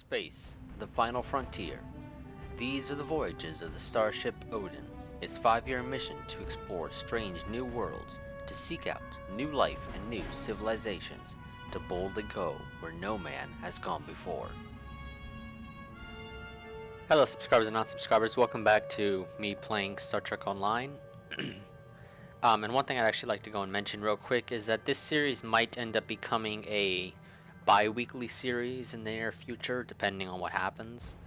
Space, the final frontier. These are the voyages of the starship Odin, its 5-year mission to explore strange new worlds, to seek out new life and new civilizations, to boldly go where no man has gone before. Hello subscribers and non-subscribers, welcome back to me playing Star Trek Online. And one thing I'd actually like to go and mention real quick is that this series might end up becoming a bi-weekly series in the near future, depending on what happens.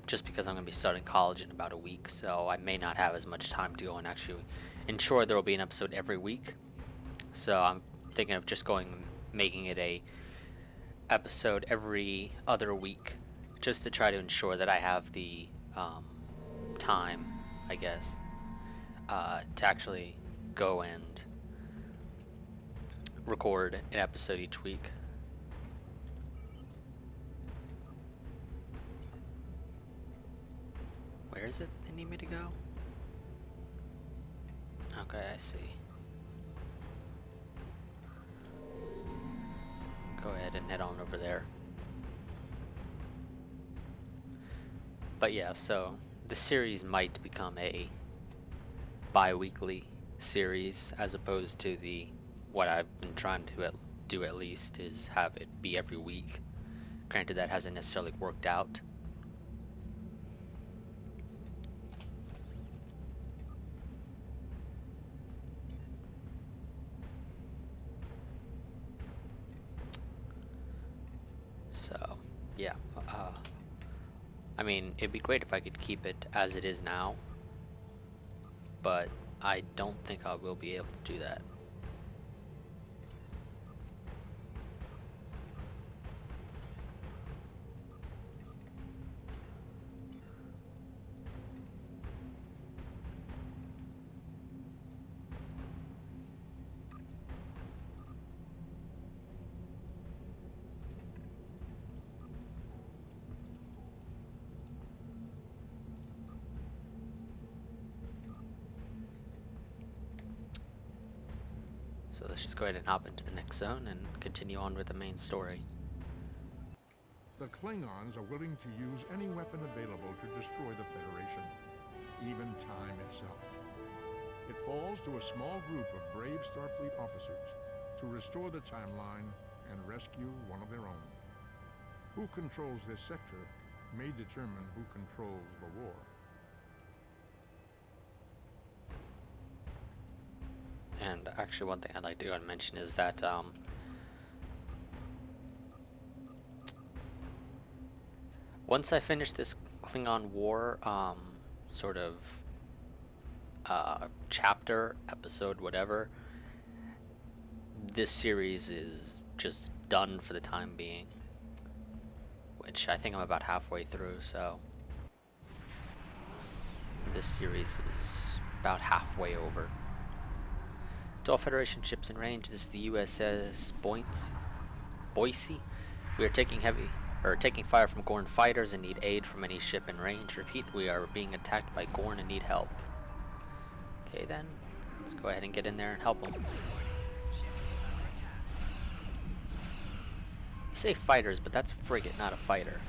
Just because I'm going to be starting college in about a week, so I may not have as much time to go and actually ensure there will be an episode every week. So I'm thinking of just making it a episode every other week, just to try to ensure that I have the time, I guess, to actually go and record an episode each week. Where is it they need me to go? Okay, I see. Go ahead and head on over there. But yeah, so the series might become a bi-weekly series as opposed to what I've been trying to do at least is have it be every week. Granted, that hasn't necessarily worked out. So, yeah, I mean, it'd be great if I could keep it as it is now, but I don't think I will be able to do that. So let's just go ahead and hop into the next zone and continue on with the main story. The Klingons are willing to use any weapon available to destroy the Federation, even time itself. It falls to a small group of brave Starfleet officers to restore the timeline and rescue one of their own. Who controls this sector may determine who controls the war. And actually, one thing I'd like to go and mention is that once I finish this Klingon War sort of chapter, episode, whatever, this series is just done for the time being, which I think I'm about halfway through, so this series is about halfway over. To all Federation ships in range, this is the USS Boise. We are taking fire from Gorn fighters and need aid from any ship in range. Repeat, we are being attacked by Gorn and need help. Okay then, let's go ahead and get in there and help them. You say fighters, but that's a frigate, not a fighter.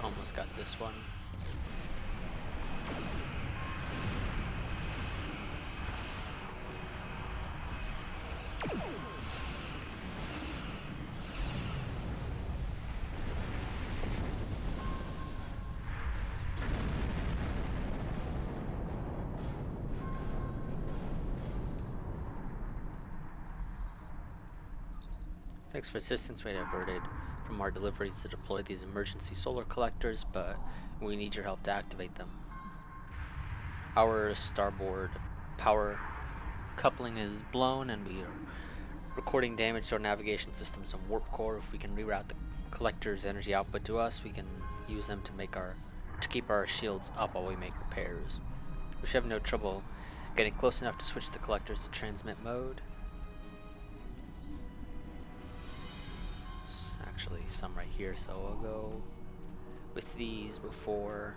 Almost got this one. Thanks for assistance. We diverted from our deliveries to deploy these emergency solar collectors, but we need your help to activate them. Our starboard power coupling is blown and we are recording damage to our navigation systems and warp core. If we can reroute the collector's energy output to us, we can use them to keep our shields up while we make repairs. We should have no trouble getting close enough to switch the collectors to transmit mode. There's actually some right here, so I'll go with these before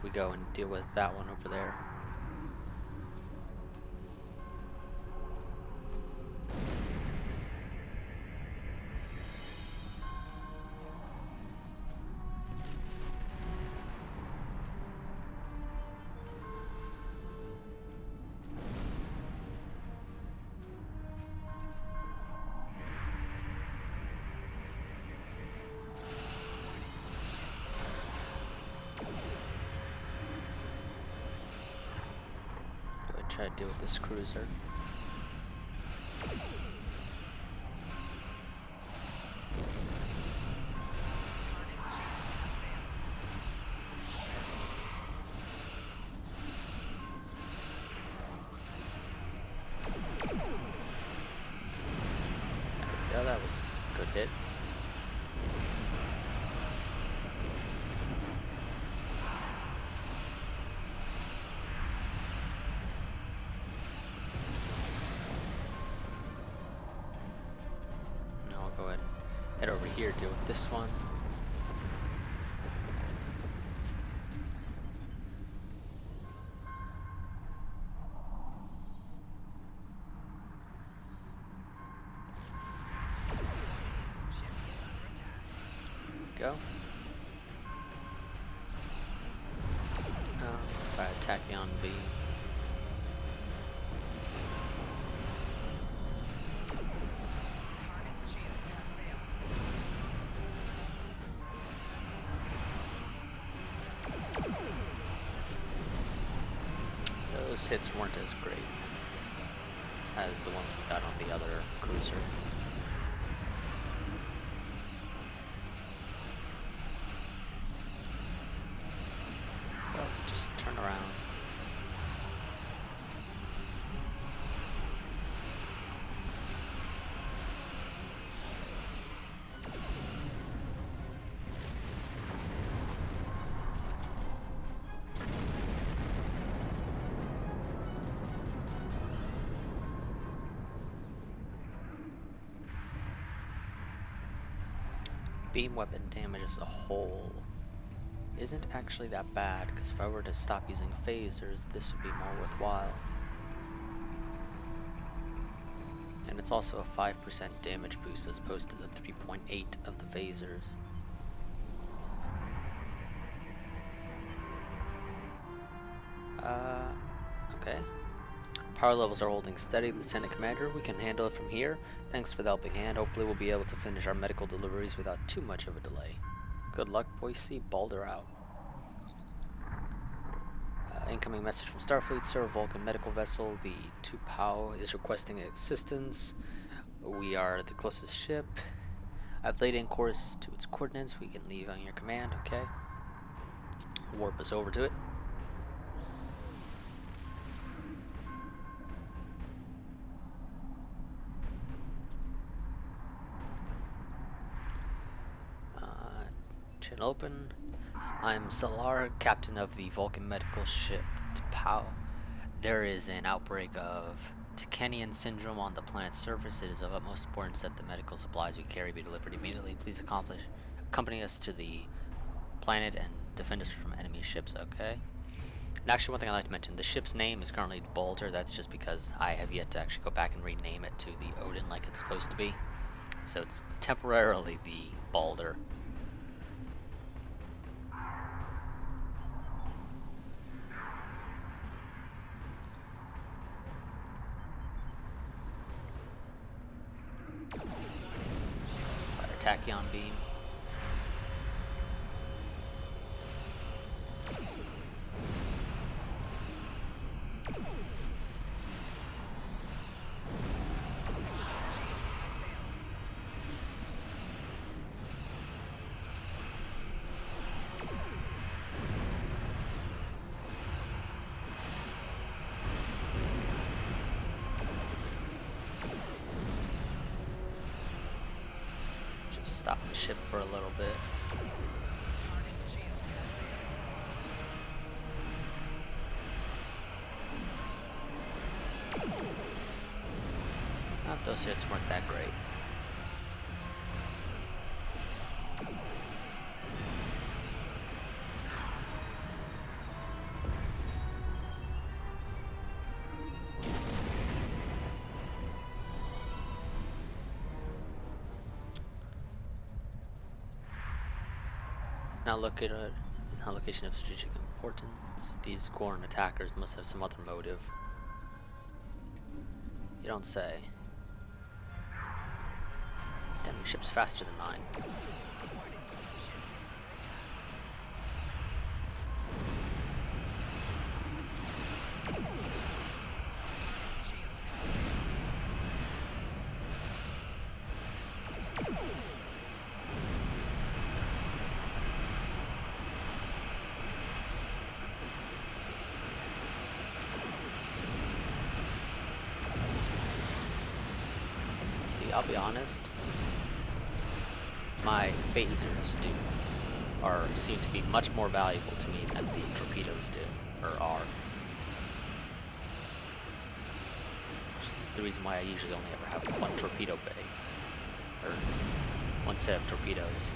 we go and deal with that one over there. Try to deal with this cruiser. Yeah, that was good hits. Head over here, deal with this one. Go. Fire tachyon beam. Those hits weren't as great as the ones we got on the other cruiser. Well, just turn around. Beam weapon damage as a whole isn't actually that bad, because if I were to stop using phasers, this would be more worthwhile. And it's also a 5% damage boost as opposed to the 3.8 of the phasers. Okay. Power levels are holding steady, Lieutenant Commander. We can handle it from here. Thanks for the helping hand. Hopefully we'll be able to finish our medical deliveries without too much of a delay. Good luck, Boise. Balder out. Incoming message from Starfleet, Sir. Vulcan medical vessel. The Tupao is requesting assistance. We are the closest ship. I've laid in course to its coordinates. We can leave on your command, okay? Warp us over to it. Chin open. I'm Salar, captain of the Vulcan medical ship T'Pau. There is an outbreak of Tachenian syndrome on the planet's surface. It is of utmost importance that the medical supplies we carry be delivered immediately. Please accompany us to the planet and defend us from enemy ships, okay? And actually, one thing I'd like to mention, the ship's name is currently the Balder. That's just because I have yet to actually go back and rename it to the Odin like it's supposed to be. So it's temporarily the Balder. Tachyon beam. Just stop the ship for a little bit. Those hits weren't that great. It's not location of strategic importance. These Gorn attackers must have some other motive. You don't say. Damn, your ship's faster than mine. See, I'll be honest. My phasers seem to be much more valuable to me than the torpedoes do, or are. Which is the reason why I usually only ever have one torpedo bay, or one set of torpedoes.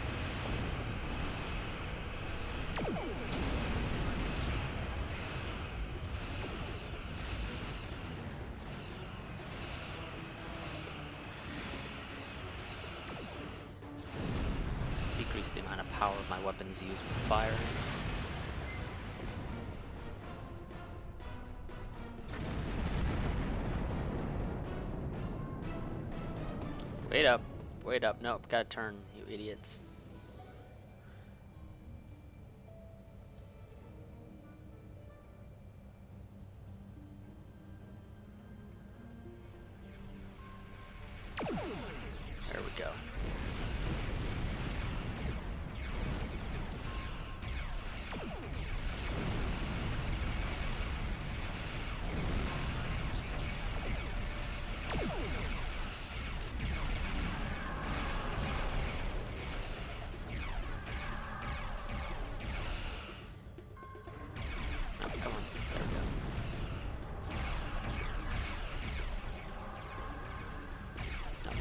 Decrease the amount of power my weapons use with fire. Wait up, nope, gotta turn, you idiots. There we go.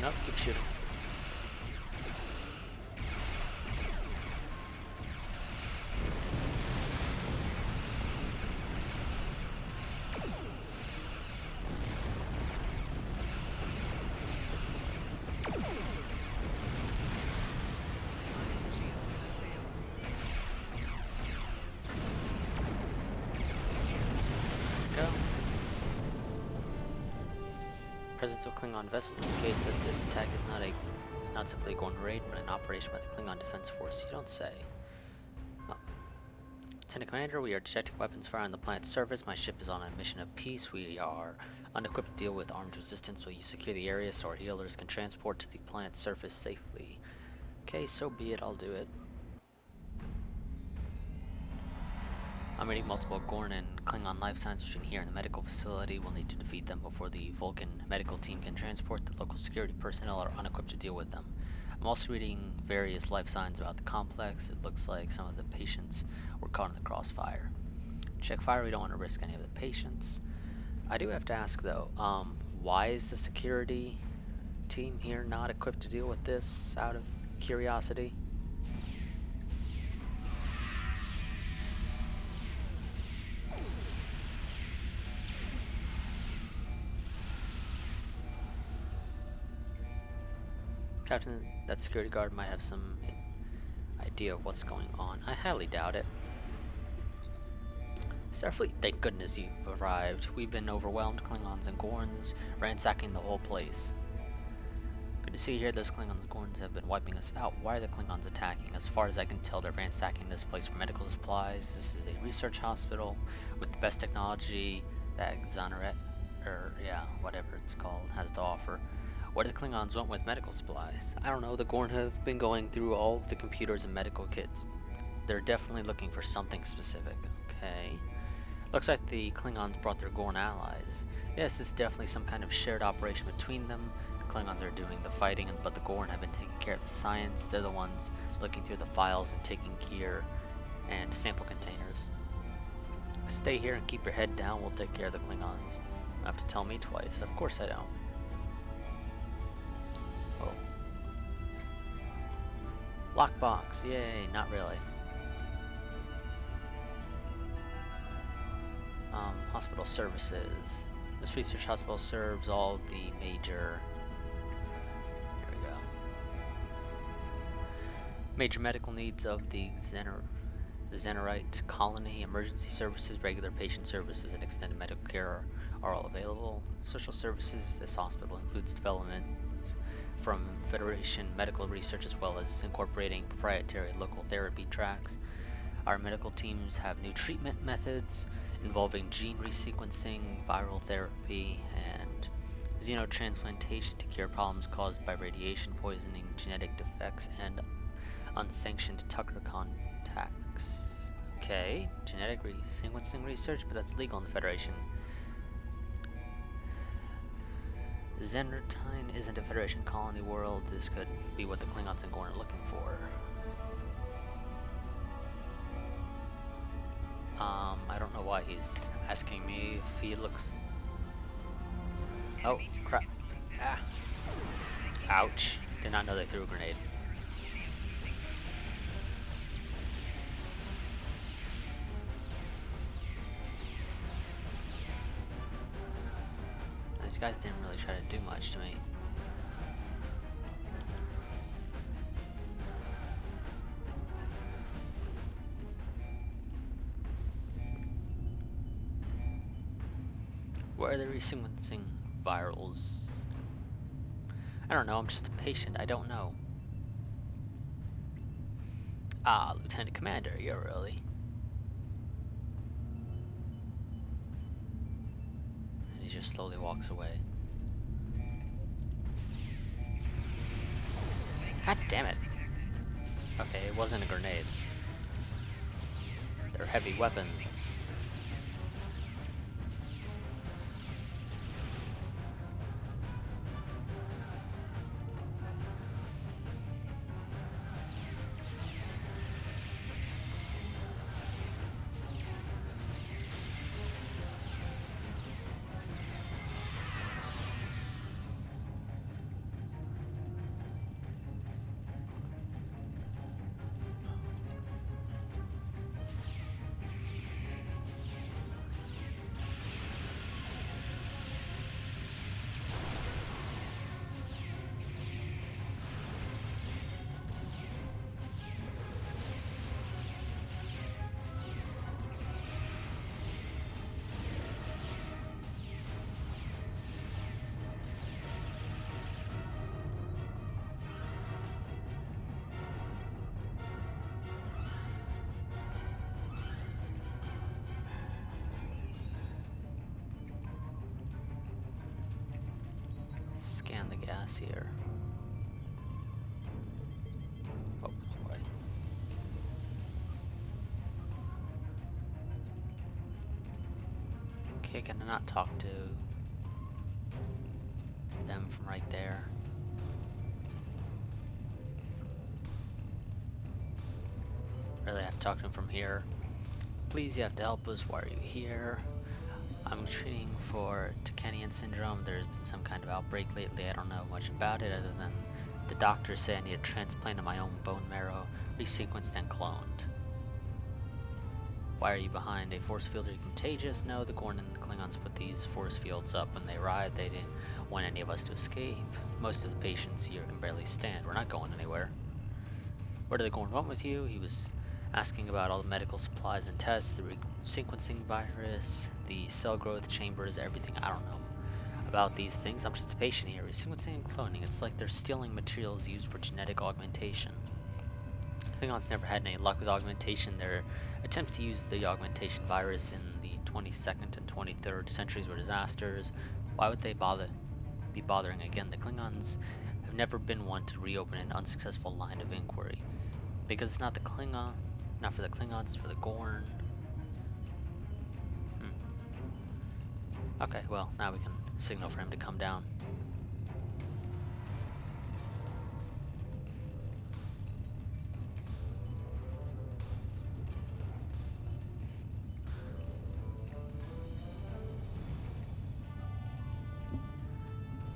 Nope, keep shooting. Go. Presence of Klingon vessels indicates that this attack is not simply a Gorn raid, but an operation by the Klingon Defense Force. You don't say. Oh. Lieutenant Commander, we are detecting weapons fire on the planet's surface. My ship is on a mission of peace. We are unequipped to deal with armed resistance. Will you secure the area so our healers can transport to the planet's surface safely? Okay, so be it. I'll do it. I'm reading multiple Gorn and Klingon life signs between here and the medical facility. We'll need to defeat them before the Vulcan medical team can transport. The local security personnel are unequipped to deal with them. I'm also reading various life signs about the complex. It looks like some of the patients were caught in the crossfire. Check fire, we don't want to risk any of the patients. I do have to ask though, why is the security team here not equipped to deal with this out of curiosity? Captain, that security guard might have some idea of what's going on. I highly doubt it. Starfleet, thank goodness you've arrived. We've been overwhelmed, Klingons and Gorns, ransacking the whole place. Good to see you here. Those Klingons and Gorns have been wiping us out. Why are the Klingons attacking? As far as I can tell, they're ransacking this place for medical supplies. This is a research hospital with the best technology that Xanaret, or yeah, whatever it's called, has to offer. What do the Klingons want with medical supplies? I don't know, the Gorn have been going through all of the computers and medical kits. They're definitely looking for something specific. Okay. Looks like the Klingons brought their Gorn allies. Yes, it's definitely some kind of shared operation between them. the Klingons are doing the fighting, but the Gorn have been taking care of the science. They're the ones looking through the files and taking gear and sample containers. Stay here and keep your head down. We'll take care of the Klingons. You don't have to tell me twice. Of course I don't. Oh. Lockbox. Yay. Not really. Hospital services. This research hospital serves all the major... Here we go. Major medical needs of the Xenorite colony. Emergency services, regular patient services, and extended medical care are all available. Social services. This hospital includes development from Federation medical research as well as incorporating proprietary local therapy tracks. Our medical teams have new treatment methods involving gene resequencing, viral therapy, and xenotransplantation to cure problems caused by radiation poisoning, genetic defects, and unsanctioned Tucker contacts. Okay, genetic sequencing research, but that's illegal in the Federation. Xenotine isn't a Federation colony world. This could be what the Klingons and Gorn are looking for. I don't know why he's asking me if he looks... Oh, crap. Ah. Ouch. Did not know they threw a grenade. These guys didn't really try to do much to me. Why are they resequencing virals? I don't know, I'm just a patient, I don't know. Ah, Lieutenant Commander, you're early. And he just slowly walks away. God damn it. Okay, it wasn't a grenade. They're heavy weapons. Scan the gas here. Oh, boy. Okay, can I not talk to them from right there? Really have to talk to them from here. Please, you have to help us. Why are you here? I'm treating for Tacanian syndrome. There's been some kind of outbreak lately. I don't know much about it other than the doctors say I need a transplant of my own bone marrow, resequenced and cloned. Why are you behind a force field? Are you contagious? No, the Gorn and the Klingons put these force fields up when they arrived. They didn't want any of us to escape. Most of the patients here can barely stand. We're not going anywhere. Where did the Gorn want with you? He was asking about all the medical supplies and tests, the sequencing virus, the cell growth chambers, everything. I don't know about these things. I'm just a patient here. Sequencing and cloning. It's like they're stealing materials used for genetic augmentation. Klingons never had any luck with augmentation. Their attempts to use the augmentation virus in the 22nd and 23rd centuries were disasters. Why would they be bothering again? The Klingons have never been one to reopen an unsuccessful line of inquiry. Because it's not the Klingon, not for the Klingons, it's for the Gorn. Okay, well, now we can signal for him to come down.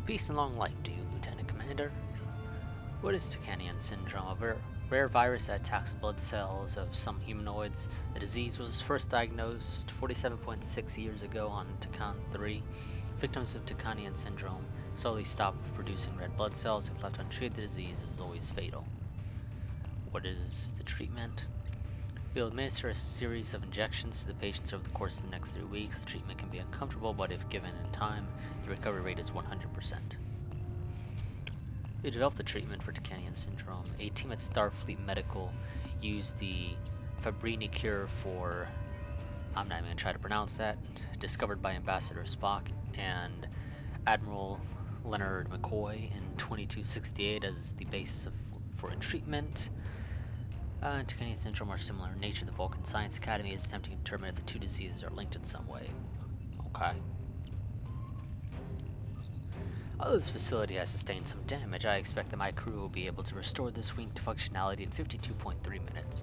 Peace and long life to you, Lieutenant Commander. What is Tacanian syndrome? A rare virus that attacks blood cells of some humanoids. The disease was first diagnosed 47.6 years ago on Takan 3. Victims of Tacanian syndrome slowly stop producing red blood cells. If left untreated, the disease is always fatal. What is the treatment? We'll administer a series of injections to the patients over the course of the next 3 weeks. The treatment can be uncomfortable, but if given in time, the recovery rate is 100%. We developed a treatment for Tacanian syndrome. A team at Starfleet Medical used the Fabrini cure for, I'm not even going to try to pronounce that, discovered by Ambassador Spock and Admiral Leonard McCoy in 2268 as the basis for a treatment. Tacanian syndrome are similar in nature. The Vulcan Science Academy is attempting to determine if the two diseases are linked in some way. Okay. Although this facility has sustained some damage, I expect that my crew will be able to restore this wing to functionality in 52.3 minutes.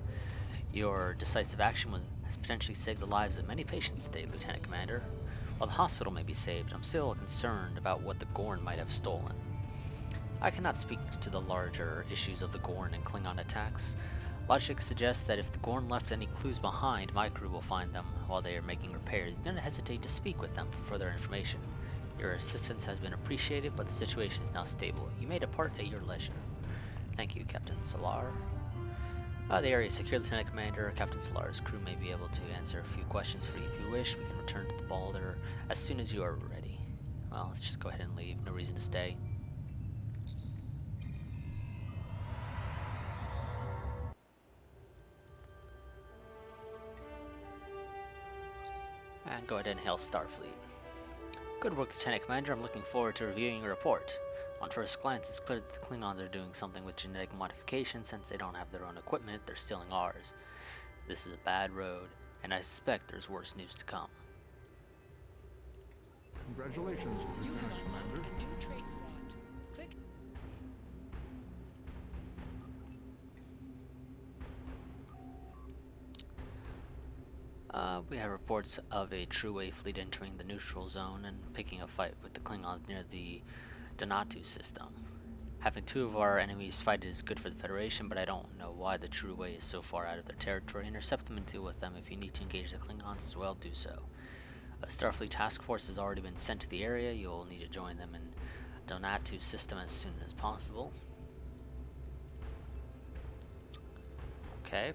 Your decisive action has potentially saved the lives of many patients today, Lieutenant Commander. While the hospital may be saved, I'm still concerned about what the Gorn might have stolen. I cannot speak to the larger issues of the Gorn and Klingon attacks. Logic suggests that if the Gorn left any clues behind, my crew will find them while they are making repairs. Do not hesitate to speak with them for further information. Your assistance has been appreciated, but the situation is now stable. You may depart at your leisure. Thank you, Captain Solar. The area is secure, Lieutenant Commander. Captain Solar's crew may be able to answer a few questions for you if you wish. We can return to the Balder as soon as you are ready. Well, let's just go ahead and leave. No reason to stay. And go ahead and hail Starfleet. Good work, Lieutenant Commander. I'm looking forward to reviewing your report. On first glance, it's clear that the Klingons are doing something with genetic modification. Since they don't have their own equipment, they're stealing ours. This is a bad road, and I suspect there's worse news to come. Congratulations, You have Lieutenant unlocked Commander. a new trait slot. Click. We have reports of a True-Way fleet entering the neutral zone and picking a fight with the Klingons near the Donatu system. Having two of our enemies fight is good for the Federation, but I don't know why the True-Way is so far out of their territory. Intercept them and deal with them. If you need to engage the Klingons as well, do so. A Starfleet task force has already been sent to the area. You'll need to join them in Donatu system as soon as possible. Okay.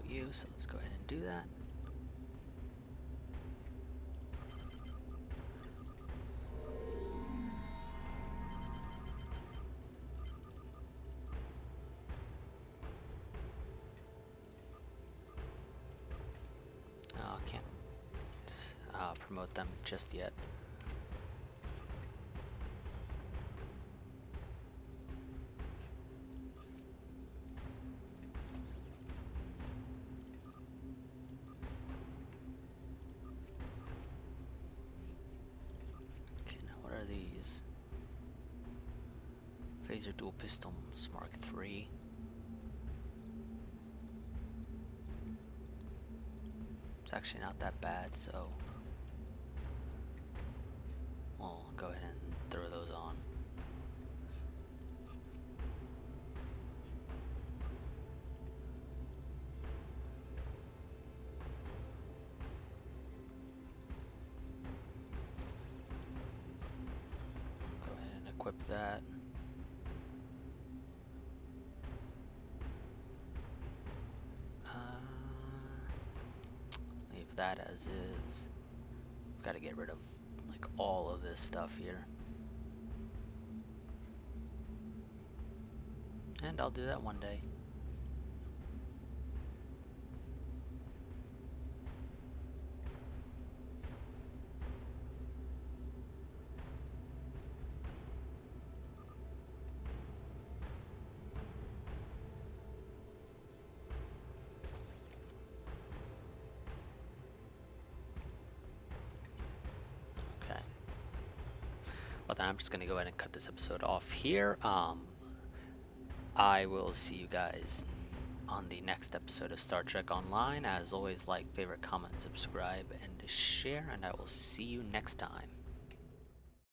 You, so let's go ahead and do that. I can't promote them just yet. These phaser dual pistols Mark III. It's actually not that bad, so we'll go ahead and throw those on. Equip that. Leave that as is. Got to get rid of like all of this stuff here. And I'll do that one day. But then I'm just gonna go ahead and cut this episode off here. I will see you guys on the next episode of Star Trek Online. As always, like, favorite, comment, subscribe, and share, and I will see you next time.